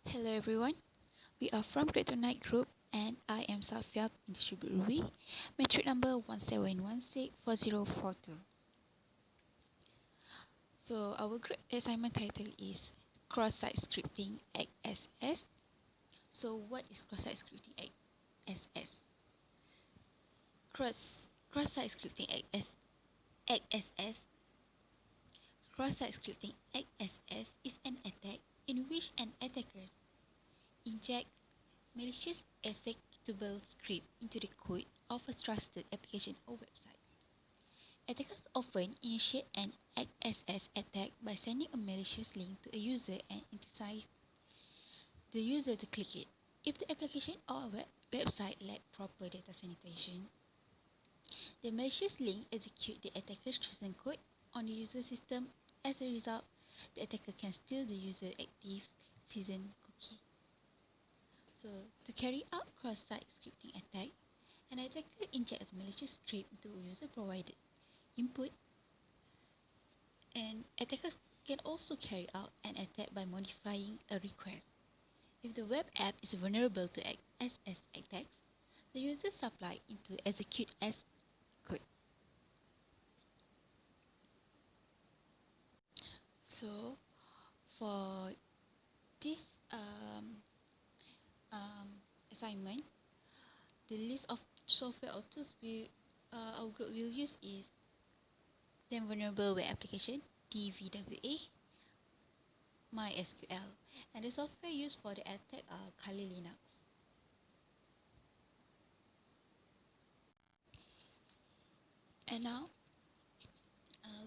Hello everyone, we are from Cryptonite Group and I am Safiah in Shubir Ulwi, metric number 17164042. So our group assignment title is Cross-Site Scripting XSS. So what is cross-site scripting XSS? Cross-site scripting XSS. Cross-site scripting XSS is an attack in which an attacker injects malicious executable script into the code of a trusted application or website. Attackers often initiate an XSS attack by sending a malicious link to a user and entice the user to click it. If the application or website lack proper data sanitation, the malicious link executes the attacker's chosen code on the user system. As a result, the attacker can steal the user active season cookie. So, to carry out cross-site scripting attack, an attacker injects malicious script into user-provided input, and attackers can also carry out an attack by modifying a request. If the web app is vulnerable to XSS attacks, the user supply into execute as code. So, for this um, assignment, the list of software or tools our group will use is then vulnerable web application, DVWA, MySQL, and the software used for the attack are Kali Linux. And now,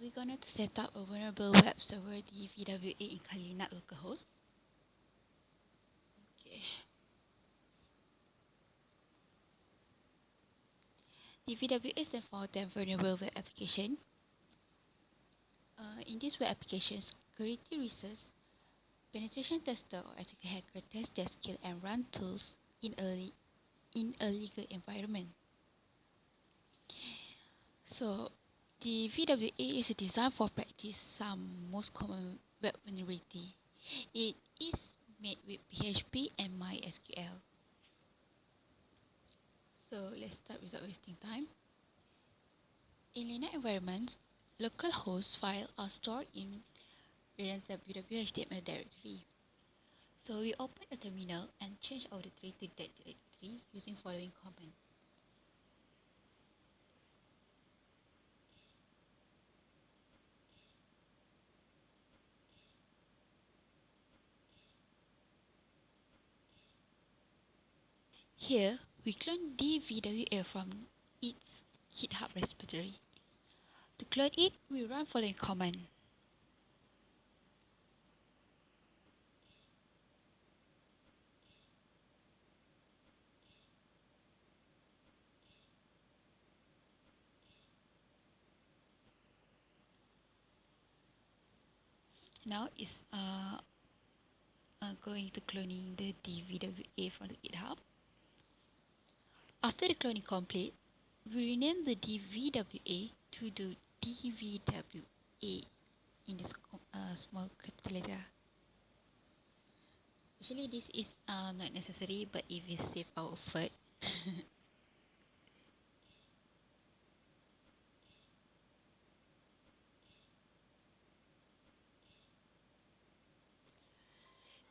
we're going to set up a vulnerable web server DVWA in Kali Linux localhost. Okay. DVWA stands for the vulnerable web application. In this web application, security research, penetration tester or attacker hacker test their skill and run tools in a legal environment. So, the VWA is designed for practice some most common web vulnerability. It is made with PHP and MySQL. So let's start without wasting time. In Linux environments, local host files are stored in www.html directory. So we open a terminal and change our directory to that directory using following command. Here, we clone DVWA from its GitHub repository. To clone it, we run following command. Now it's going to cloning the DVWA from the GitHub. After the cloning complete, we rename the DVWA to the DVWA in this small capital letter. Actually, this is not necessary, but if we save our effort,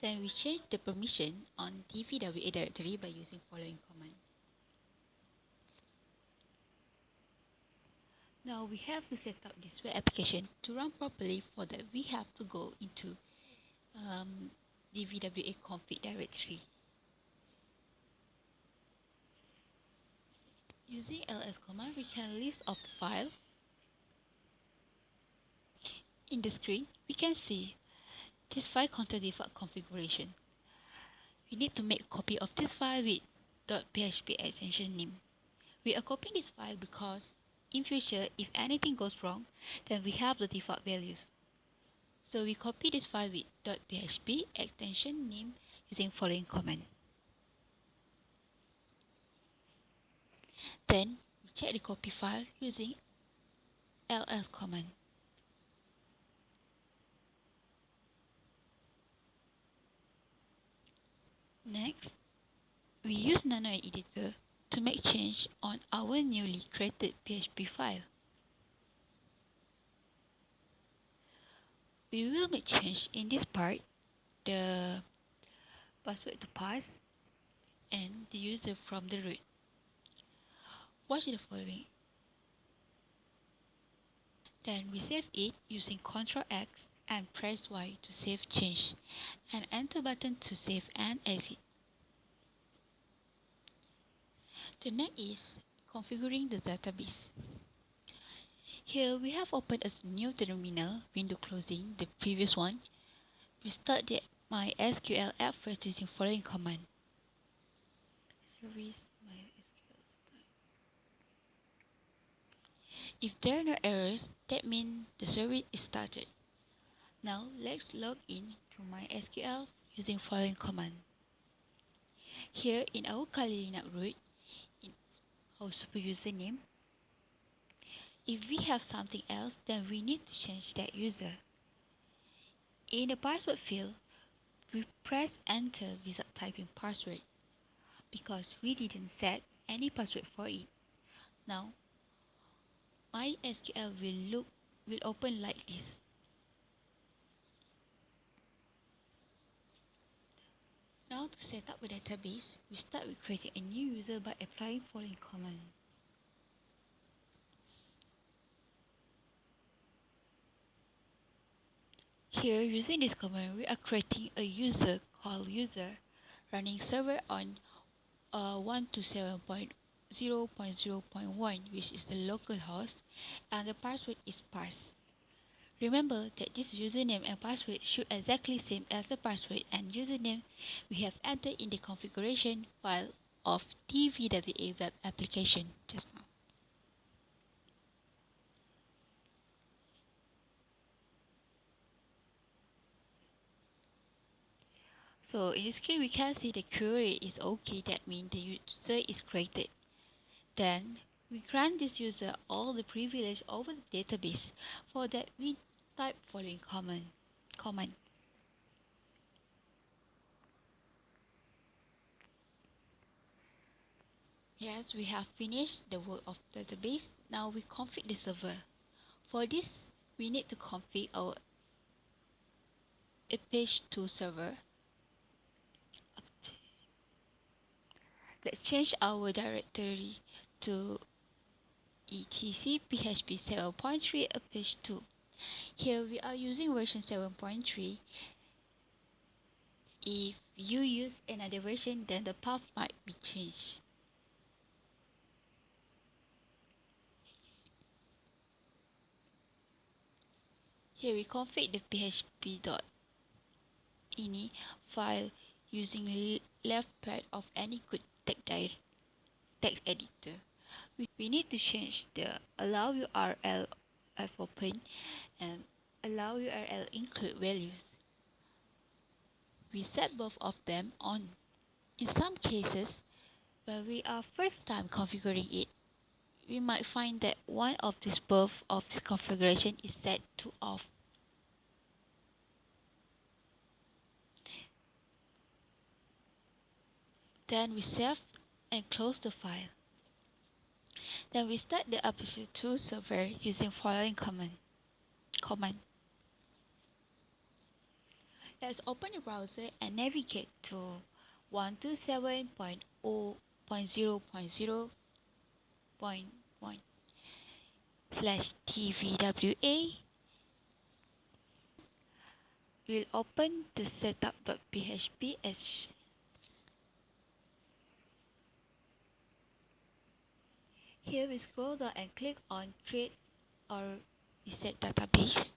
then we change the permission on DVWA directory by using following command. Now we have to set up this web application to run properly. For that, we have to go into DVWA config directory. Using ls command, we can list off the file. In the screen, we can see this file contains default configuration. We need to make a copy of this file with .php extension name. We are copying this file because in future, if anything goes wrong, then we have the default values. So we copy this file with .php extension name using following command. Then we check the copy file using ls command. Next, we use Nano Editor to make change on our newly created PHP file. We will make change in this part, the password to pass and the user from the root. Watch the following. Then we save it using Ctrl X and press Y to save change and enter button to save and exit. The next is configuring the database. Here we have opened a new terminal window closing the previous one. We start the MySQL app first using following command. Service MySQL start. If there are no errors, that means the service is started. Now let's log in to MySQL using following command. Here in our Kali Linux root, in our super username, if we have something else, then we need to change that user. In the password field, we press enter without typing password because we didn't set any password for it. Now, MySQL will open like this. Now to set up a database, we start with creating a new user by applying following command. Here, using this command, we are creating a user called user running server on 127.0.0.1, which is the local host, and the password is pass. Remember that this username and password should exactly same as the password and username we have entered in the configuration file of TVWA web application just now. So in the screen we can see the query is okay, that means the user is created. Then we grant this user all the privilege over the database. For that we type following command. Yes, we have finished the work of the database. Now we configure the server. For this, we need to configure our page2 server. Let's change our directory to etc php 7.3 page2. Here we are using version 7.3. If you use another version, then the path might be changed. Here we configure the php.ini file using left pad of any good text editor. We need to change the allow URL open and allow URL include values. We set both of them on. In some cases, when we are first time configuring it, we might find that one of these both of this configuration is set to off. Then we save and close the file. Then we start the application2 server using following command. Let's open the browser and navigate to 127.0.0.1/TVWA. We'll open the setup.php as here we scroll down and click on create or reset database.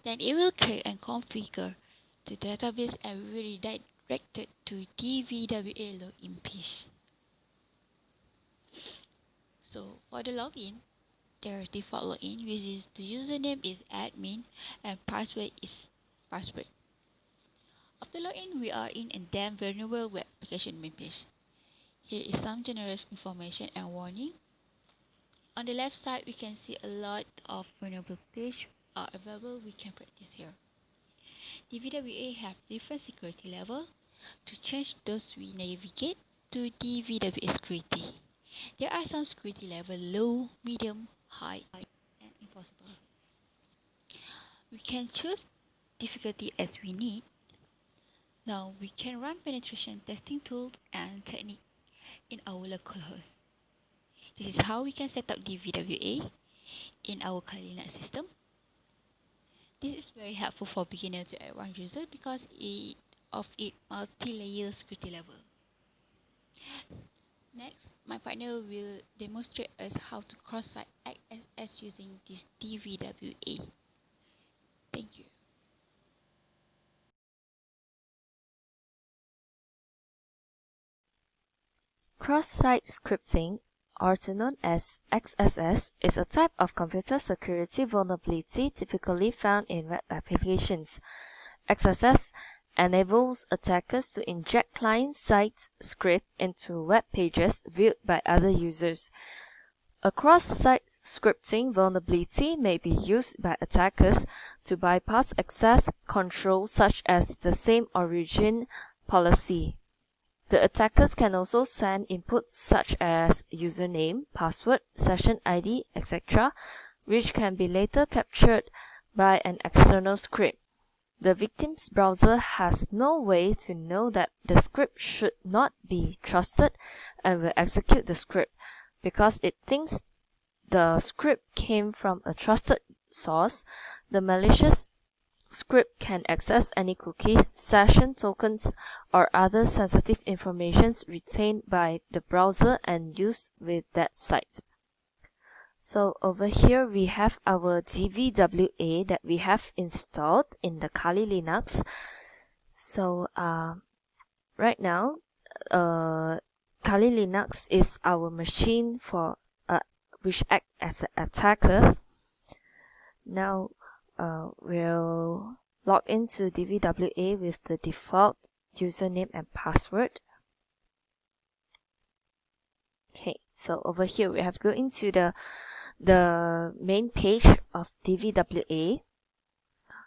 Then it will create and configure the database and we will redirect it to TVWA login page. So for the login, their default login, which is the username is admin and password is password. After login, we are in a damn vulnerable web application main page. Here is some general information and warning. On the left side, we can see a lot of vulnerable pages are available. We can practice here. DVWA have different security level. To change those, we navigate to DVWA security. There are some security level: low, medium, high, and impossible. We can choose difficulty as we need. Now we can run penetration testing tools and technique in our local host. This is how we can set up DVWA in our Kali Linux system. This is very helpful for beginner to advanced user because of its multi-layer security level. Next, my partner will demonstrate us how to cross-site XSS using this DVWA. Thank you. Cross-site scripting, also known as XSS, is a type of computer security vulnerability typically found in web applications. XSS enables attackers to inject client-side script into web pages viewed by other users. A cross-site scripting vulnerability may be used by attackers to bypass access control such as the same origin policy. The attackers can also send inputs such as username, password, session ID, etc., which can be later captured by an external script. The victim's browser has no way to know that the script should not be trusted and will execute the script because it thinks the script came from a trusted source. The malicious script can access any cookies, session tokens, or other sensitive information retained by the browser and used with that site. So over here we have our DVWA that we have installed in the Kali Linux. So right now, Kali Linux is our machine for which act as an attacker. Now we'll log into DVWA with the default username and password. Okay, so over here we have to go into the main page of DVWA.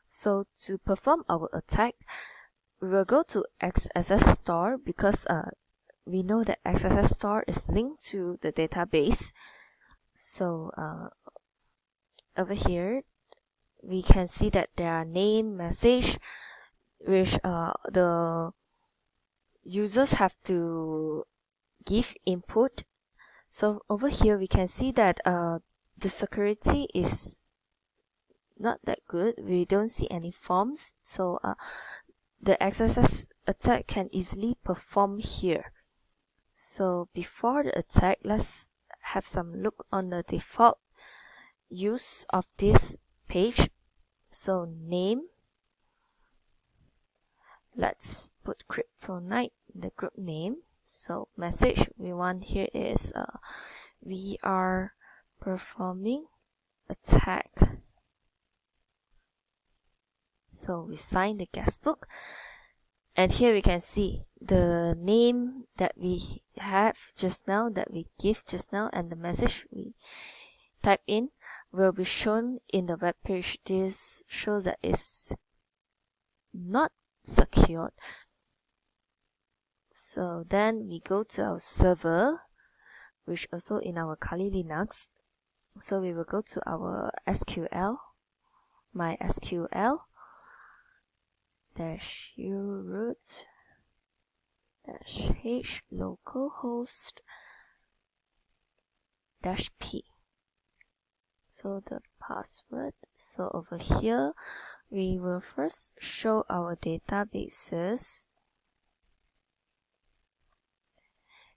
So to perform our attack, we will go to XSS store because we know that XSS store is linked to the database. So over here we can see that there are name, message, which the users have to give input. So over here we can see that the security is not that good. We don't see any forms, so the XSS attack can easily perform here. So before the attack, let's have some look on the default use of this page. So name, let's put Cryptonite in the group name. So message we want here is we are performing attack. So we sign the guestbook, and here we can see the name that we have just now, that we give just now, and the message we type in will be shown in the web page. This shows that it's not secured. So then we go to our server, which also in our Kali Linux. So we will go to our SQL, MySQL -uroot -h localhost -p. So the password. So over here we will first show our databases,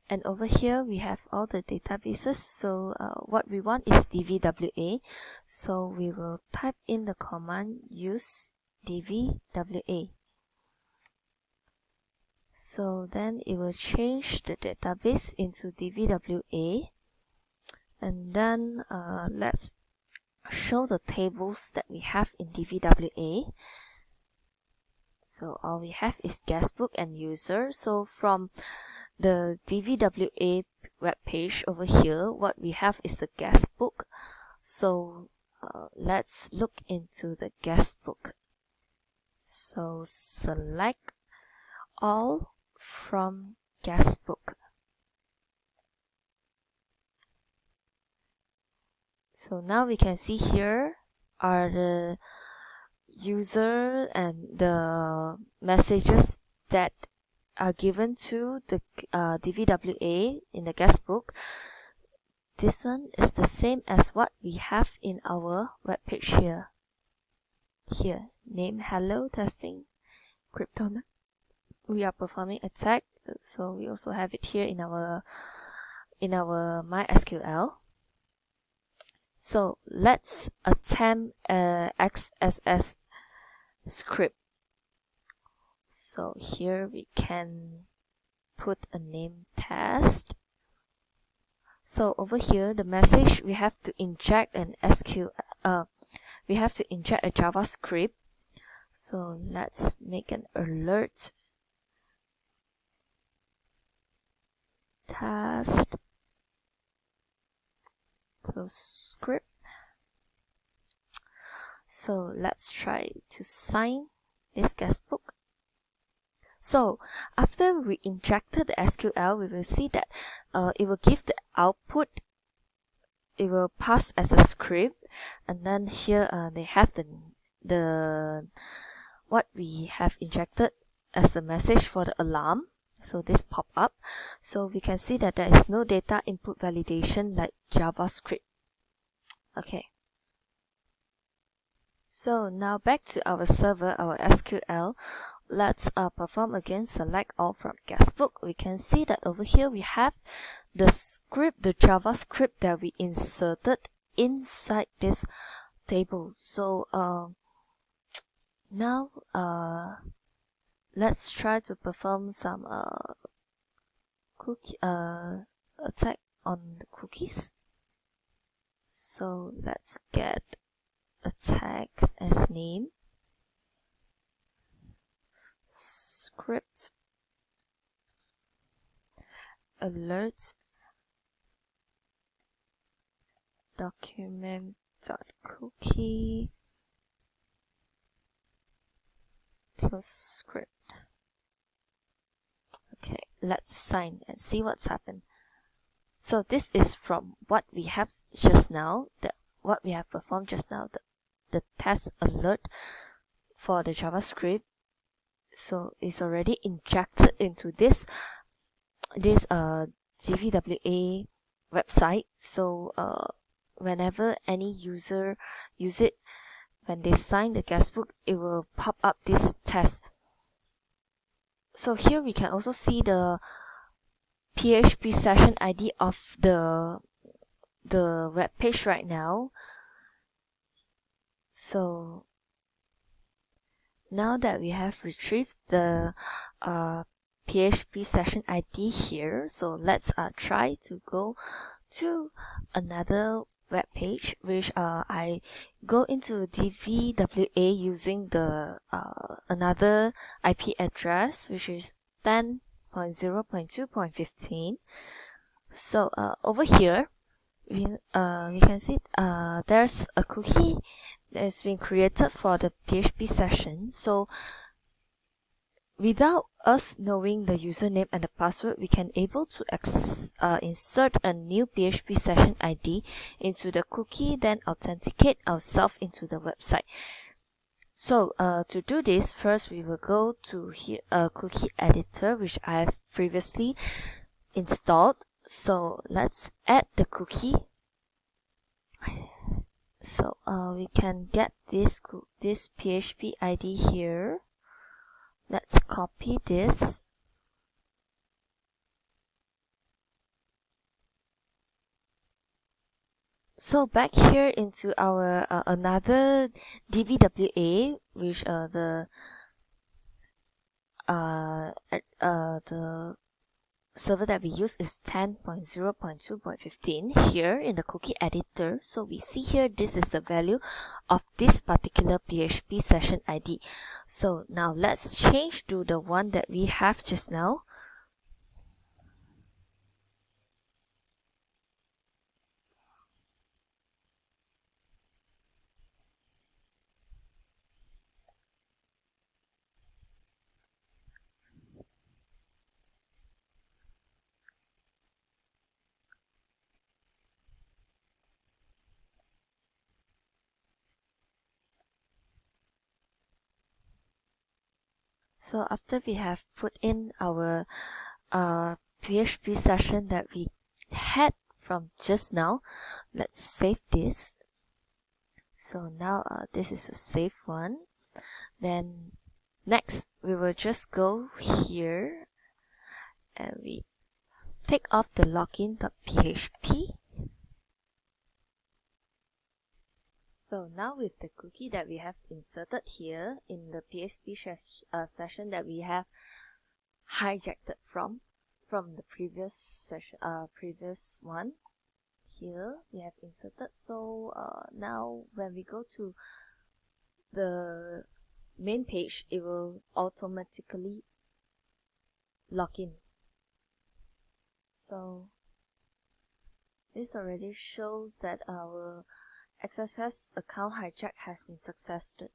and over here we have all the databases. So what we want is DVWA, so we will type in the command use DVWA. So then it will change the database into DVWA, and then let's show the tables that we have in DVWA. So all we have is guestbook and user. So from the DVWA web page over here, what we have is the guestbook. So let's look into the guestbook. So So select all from guestbook. So now we can see here are the user and the messages that are given to the DVWA in the guestbook. This one is the same as what we have in our web page here. Here, name hello testing Cryptonite. We are performing attack, so we also have it here in our MySQL. So let's attempt a XSS script. So here we can put a name test. So over here, the message we have to inject an we have to inject a JavaScript. So let's make an alert test. Close script. So let's try to sign this guestbook. So after we injected the SQL, we will see that it will give the output. It will pass as a script, and then here they have the what we have injected as the message for the alarm. So this pop up. So we can see that there is no data input validation like JavaScript. Okay. So now back to our server, our SQL. Let's perform again select all from guestbook. We can see that over here we have the script, the JavaScript that we inserted inside this table. So now let's try to perform some cookie attack on the cookies. So let's get attack as name, script, alert, document.cookie, close script. Okay, let's sign and see what's happened. So this is from what we have just now, what we have performed just now, the test alert for the JavaScript. So it's already injected into this DVWA website. So whenever any user use it, when they sign the guestbook, it will pop up this test. So here we can also see the PHP session ID of the web page right now. So now that we have retrieved the PHP session ID here, so let's try to go to another web page, which I go into DVWA using the another IP address, which is 10.0.2.15. So over here we can see there's a cookie that has been created for the PHP session. So without us knowing the username and the password, we can able to insert a new PHP session ID into the cookie, then authenticate ourselves into the website. So to do this, first we will go to here cookie editor, which I have previously installed. So let's add the cookie. So we can get this PHP ID here. Let's copy this. So back here into our another DVWA, which the server that we use is 10.0.2.15 here in the cookie editor. So we see here this is the value of this particular PHP session ID. So now let's change to the one that we have just now. So after we have put in our PHP session that we had from just now, let's save this. So now this is a safe one. Then next we will just go here and we take off the login.php. So now with the cookie that we have inserted here in the PHP session that we have hijacked from the previous session, previous one, here we have inserted. So now when we go to the main page, it will automatically log in. So this already shows that our XSS account hijack has been successful.